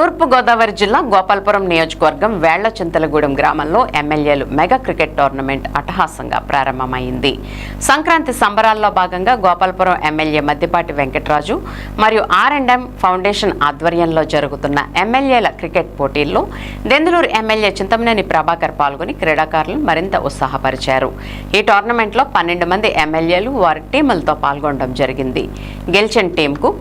తూర్పు గోదావరి జిల్లా గోపాలపురం నియోజకవర్గం వేళ్లచింతలగూడెం గ్రామంలో ఎమ్మెల్యేలు మెగా క్రికెట్ టోర్నమెంట్ అట్టహాసంగా ప్రారంభమైంది. సంక్రాంతి సంబరాల్లో భాగంగా గోపాలపురం ఎమ్మెల్యే మద్దిపాటి వెంకటరాజు మరియు R&M ఫౌండేషన్ ఆధ్వర్యంలో జరుగుతున్న ఎమ్మెల్యేల క్రికెట్ పోటీల్లో దెందులూరు ఎమ్మెల్యే చింతమనేని ప్రభాకర్ పాల్గొని క్రీడాకారులను మరింత ఉత్సాహపరిచారు. ఈ టోర్నమెంట్లో 12 మంది ఎమ్మెల్యేలు వారి టీములతో పాల్గొనడం జరిగింది. గెలిచిన టీంకు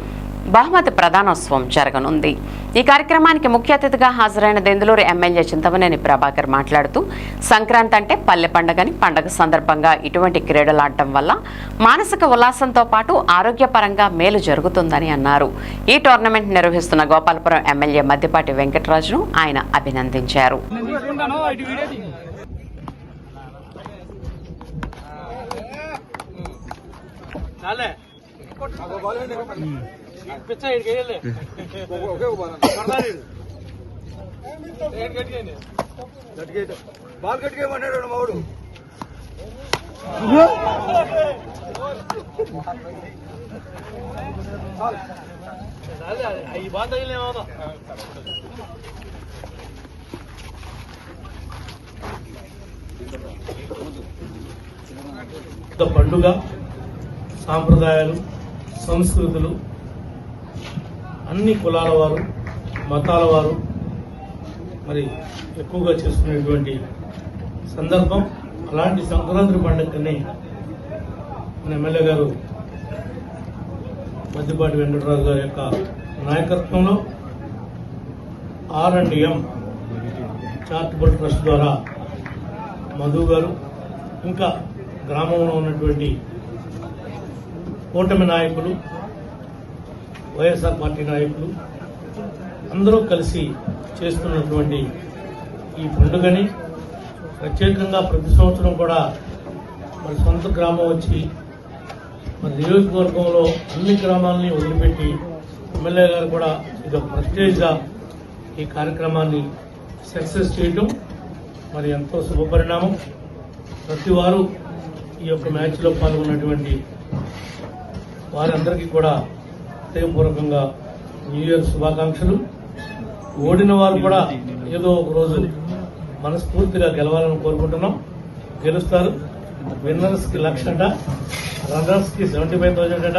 బహుమతి ప్రదానోత్సవం జరగనుంది. ఈ కార్యక్రమానికి ముఖ్య అతిథిగా హాజరైన దెందులూరు ఎమ్మెల్యే చింతమనేని ప్రభాకర్ మాట్లాడుతూ సంక్రాంతి అంటే పల్లె పండుగని, పండుగ సందర్భంగా ఇటువంటి క్రీడలు ఆడటం వల్ల మానసిక ఉల్లాసంతో పాటు ఆరోగ్యపరంగా మేలు జరుగుతుందని అన్నారు. ఈ టోర్నమెంట్ నిర్వహిస్తున్న గోపాలపురం ఎమ్మెల్యే మద్దిపాటి వెంకటరాజును ఆయన అభినందించారు. బాల్ కట్టుకేమన్నాడు మావుడు. ఈ బాల్ తగిలేమవుతా పండుగ సాంప్రదాయాలు, సంస్కృతులు అన్ని కులాల వారు, మతాల వారు మరి ఎక్కువగా చేసుకునేటువంటి సందర్భం. అలాంటి సంక్రాంతి పండుగని మన ఎమ్మెల్యే గారు మద్దిపాటి వెంకటరాజు గారి యొక్క నాయకత్వంలో R&M చారిటబుల్ ట్రస్ట్ ద్వారా మధు గారు ఇంకా గ్రామంలో ఉన్నటువంటి కూటమి నాయకులు, వైఎస్ఆర్ పార్టీ నాయకులు అందరూ కలిసి చేస్తున్నటువంటి ఈ పండుగని ప్రత్యేకంగా ప్రతి సంవత్సరం కూడా మన సొంత గ్రామం వచ్చి మన నియోజకవర్గంలో అన్ని గ్రామాలని వదిలిపెట్టి ఎమ్మెల్యే గారు కూడా ఇది ప్రెస్టేజ్గా ఈ కార్యక్రమాన్ని సక్సెస్ చేయడం మరి ఎంతో శుభపరిణామం. ప్రతి వారు ఈ యొక్క మ్యాచ్లో పాల్గొన్నటువంటి వారందరికీ కూడా హృదయపూర్వకంగా న్యూ ఇయర్ శుభాకాంక్షలు. ఓడిన వారు కూడా ఏదో ఒక రోజు మనస్ఫూర్తిగా గెలవాలని కోరుకుంటున్నాం. గెలుస్తారు. విన్నర్స్ కి 1,00,000 అట, రన్నర్స్ కి 75,000 అట.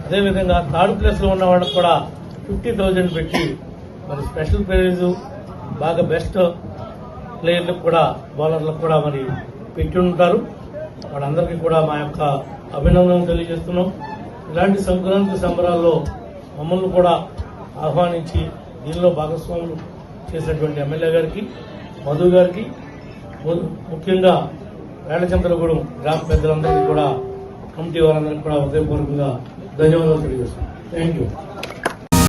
అదేవిధంగా థర్డ్ ప్లేస్ లో ఉన్న వాళ్ళకి కూడా 50,000 పెట్టి మరి స్పెషల్ ప్రైజ్ బాగా బెస్ట్ ప్లేయర్లకు కూడా, బౌలర్లకు కూడా మరి పెట్టి ఉంటారు. వాళ్ళందరికీ కూడా మా యొక్క అభినందనలు తెలియజేస్తున్నాం. ఇలాంటి సంక్రాంతి సంబరాల్లో మమ్మల్ని కూడా ఆహ్వానించి దీనిలో భాగస్వాములు చేసినటువంటి ఎమ్మెల్యే గారికి, మధు గారికి, ముఖ్యంగా వేళ్లచింతలగూడెం గ్రామ పెద్దలందరికీ కూడా, కమిటీ వారందరికీ కూడా హృదయపూర్వకంగా ధన్యవాదాలు తెలియజేస్తున్నాం. Thank you.